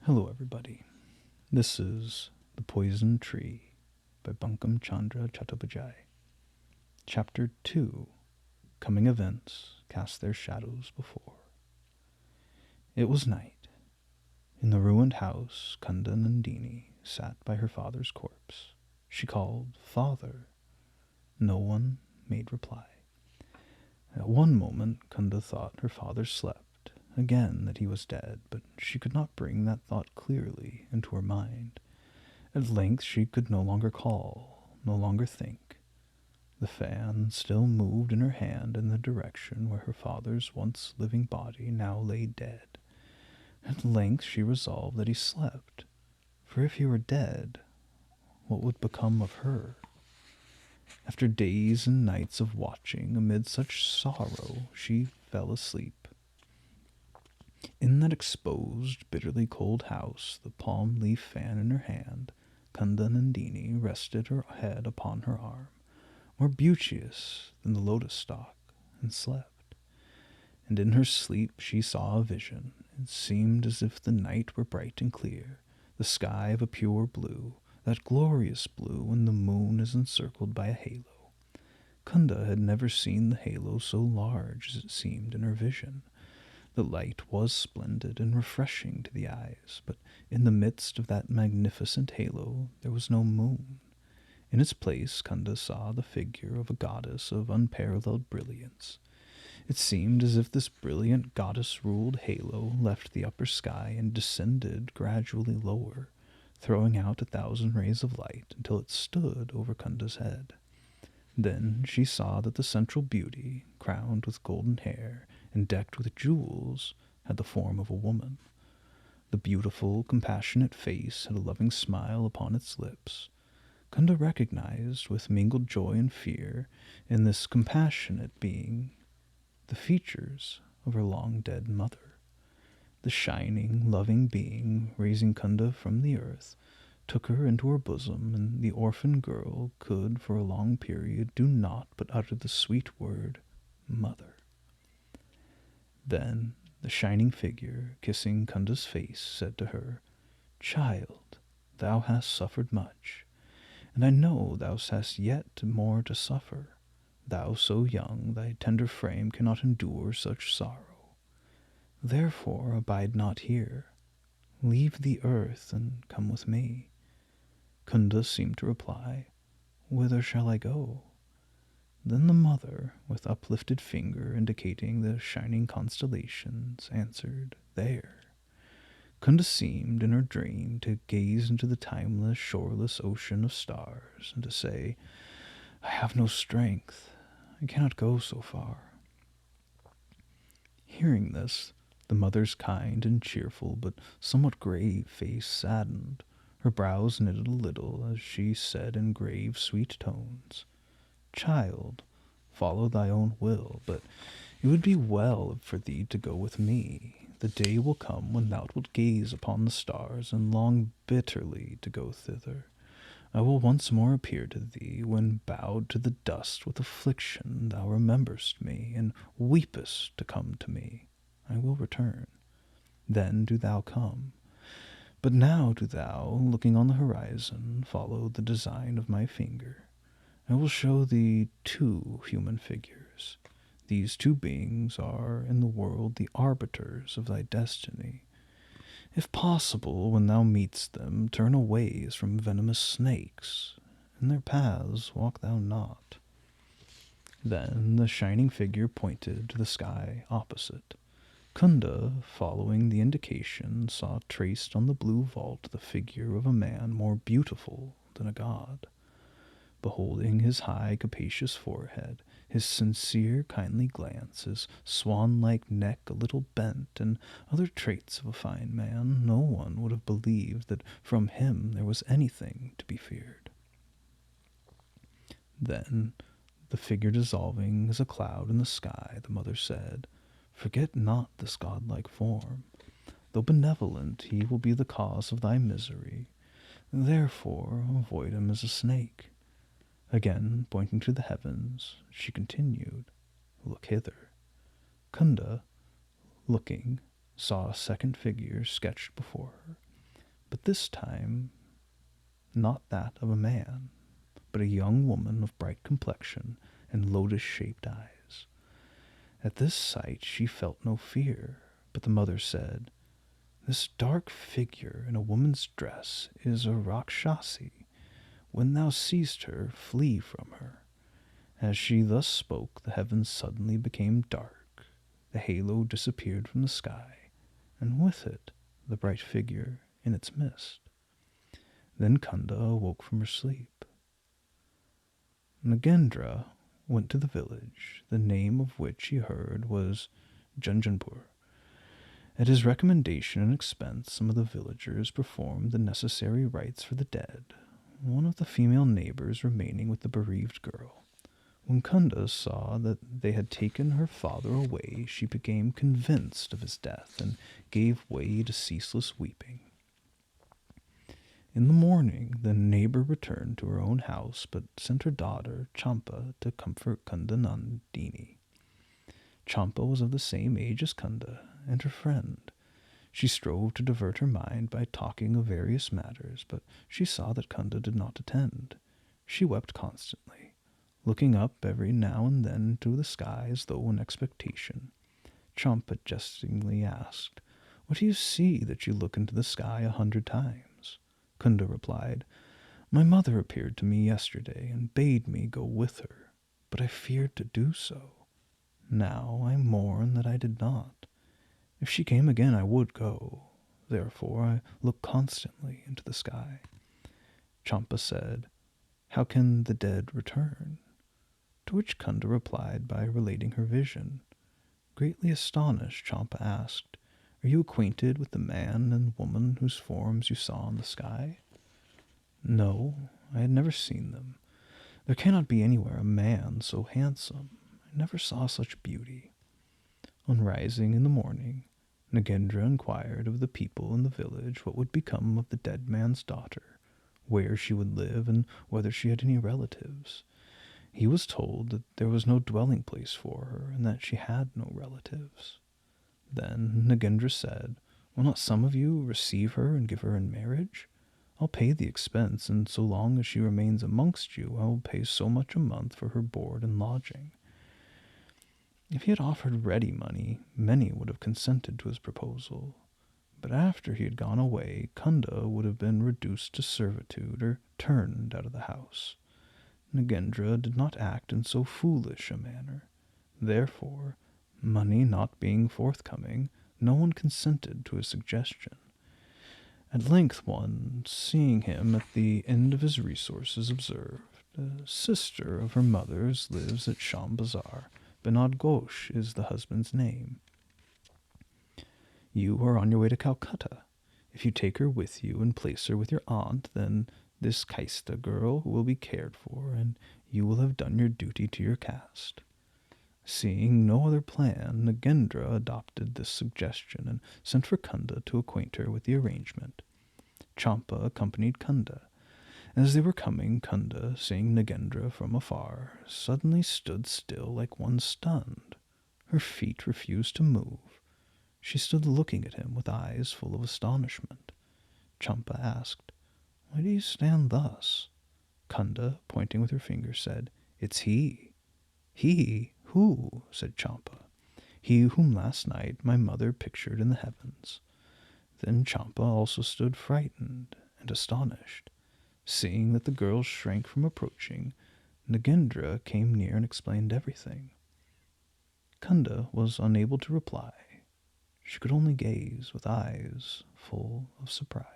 Hello, everybody. This is The Poison Tree by Bankim Chandra Chattopadhyay. Chapter 2 Coming Events Cast Their Shadows Before. It was night. In the ruined house, Kunda Nandini sat by her father's corpse. She called, "Father." No one made reply. At one moment, Kunda thought her father slept, again that he was dead, but she could not bring that thought clearly into her mind. At length she could no longer call, no longer think. The fan still moved in her hand in the direction where her father's once living body now lay dead. At length she resolved that he slept, for if he were dead, what would become of her? After days and nights of watching, amid such sorrow, she fell asleep. In that exposed, bitterly cold house, the palm-leaf fan in her hand, Kunda Nandini rested her head upon her arm, more beauteous than the lotus stalk, and slept. And in her sleep she saw a vision. It seemed as if the night were bright and clear, the sky of a pure blue, that glorious blue when the moon is encircled by a halo. Kunda had never seen the halo so large as it seemed in her vision. The light was splendid and refreshing to the eyes, but in the midst of that magnificent halo there was no moon. In its place Kunda saw the figure of a goddess of unparalleled brilliance. It seemed as if this brilliant goddess-ruled halo left the upper sky and descended gradually lower, throwing out 1,000 rays of light until it stood over Kunda's head. Then she saw that the central beauty, crowned with golden hair and decked with jewels, had the form of a woman. The beautiful, compassionate face had a loving smile upon its lips. Kunda recognized, with mingled joy and fear, in this compassionate being, the features of her long-dead mother. The shining, loving being, raising Kunda from the earth, took her into her bosom, and the orphan girl could for a long period do naught but utter the sweet word, "Mother." Then the shining figure, kissing Kunda's face, said to her, "Child, thou hast suffered much, and I know thou hast yet more to suffer. Thou so young, thy tender frame cannot endure such sorrow. Therefore abide not here. Leave the earth and come with me." Kunda seemed to reply, "Whither shall I go?" Then the mother, with uplifted finger indicating the shining constellations, answered, "There." Kunda seemed, in her dream, to gaze into the timeless, shoreless ocean of stars, and to say, "I have no strength. I cannot go so far." Hearing this, the mother's kind and cheerful but somewhat grave face saddened. Her brows knitted a little as she said in grave, sweet tones, "Child, follow thy own will, but it would be well for thee to go with me. The day will come when thou wilt gaze upon the stars and long bitterly to go thither. I will once more appear to thee, when bowed to the dust with affliction thou rememberest me, and weepest to come to me. I will return. Then do thou come. But now do thou, looking on the horizon, follow the design of my finger. I will show thee 2 human figures. These 2 beings are in the world the arbiters of thy destiny. If possible, when thou meetst them, turn away as from venomous snakes. In their paths walk thou not." Then the shining figure pointed to the sky opposite. Kunda, following the indication, saw traced on the blue vault the figure of a man more beautiful than a god. Beholding his high, capacious forehead, his sincere, kindly glance, his swan-like neck a little bent, and other traits of a fine man, no one would have believed that from him there was anything to be feared. Then, the figure dissolving as a cloud in the sky, the mother said, "Forget not this godlike form. Though benevolent, he will be the cause of thy misery. Therefore avoid him as a snake." Again, pointing to the heavens, she continued, "Look hither." Kunda, looking, saw a second figure sketched before her. but this time not that of a man, but a young woman of bright complexion and lotus-shaped eyes. At this sight she felt no fear, but the mother said, "This dark figure in a woman's dress is a Rakshasi. When thou seest her, flee from her." As she thus spoke, the heavens suddenly became dark, the halo disappeared from the sky, and with it the bright figure in its mist. Then Kunda awoke from her sleep. Nagendra went to the village, the name of which he heard was Junjanpur. At his recommendation and expense, some of the villagers performed the necessary rites for the dead, one of the female neighbors remaining with the bereaved girl. When Kunda saw that they had taken her father away, she became convinced of his death and gave way to ceaseless weeping. In the morning, the neighbor returned to her own house, but sent her daughter, Champa, to comfort Kunda Nandini. Champa was of the same age as Kunda, and her friend. She strove to divert her mind by talking of various matters, but she saw that Kunda did not attend. She wept constantly, looking up every now and then to the sky as though in expectation. Champa jestingly asked, "What do you see that you look into the sky 100 times?" Kunda replied, "My mother appeared to me yesterday and bade me go with her, but I feared to do so. Now I mourn that I did not. If she came again, I would go. Therefore I look constantly into the sky." Champa said, "How can the dead return?" To which Kunda replied by relating her vision. Greatly astonished, Champa asked, "Are you acquainted with the man and woman whose forms you saw in the sky?" No, I had never seen them. There cannot be anywhere a man so handsome. I never saw such beauty. On rising in the morning, Nagendra inquired of the people in the village what would become of the dead man's daughter, where she would live, and whether she had any relatives. He was told that there was no dwelling place for her, and that she had no relatives. Then Nagendra said, "Will not some of you receive her and give her in marriage? I'll pay the expense, and so long as she remains amongst you, I will pay so much a month for her board and lodging." If he had offered ready money, many would have consented to his proposal. But after he had gone away, Kunda would have been reduced to servitude or turned out of the house. Nagendra did not act in so foolish a manner. Therefore, money not being forthcoming, no one consented to his suggestion. At length one, seeing him at the end of his resources, observed, "A sister of her mother's lives at Sham Bazar. Binod Ghosh is the husband's name. You are on your way to Calcutta. If you take her with you and place her with your aunt, then this Kaista girl will be cared for, and you will have done your duty to your caste." Seeing no other plan, Nagendra adopted this suggestion and sent for Kunda to acquaint her with the arrangement. Champa accompanied Kunda. As they were coming, Kunda, seeing Nagendra from afar, suddenly stood still like one stunned. Her feet refused to move. She stood looking at him with eyes full of astonishment. Champa asked, "Why do you stand thus?" Kunda, pointing with her finger, said, "It's he." "He? Who?" said Champa. "He whom last night my mother pictured in the heavens." Then Champa also stood frightened and astonished. Seeing that the girl shrank from approaching, Nagendra came near and explained everything. Kunda was unable to reply. She could only gaze with eyes full of surprise.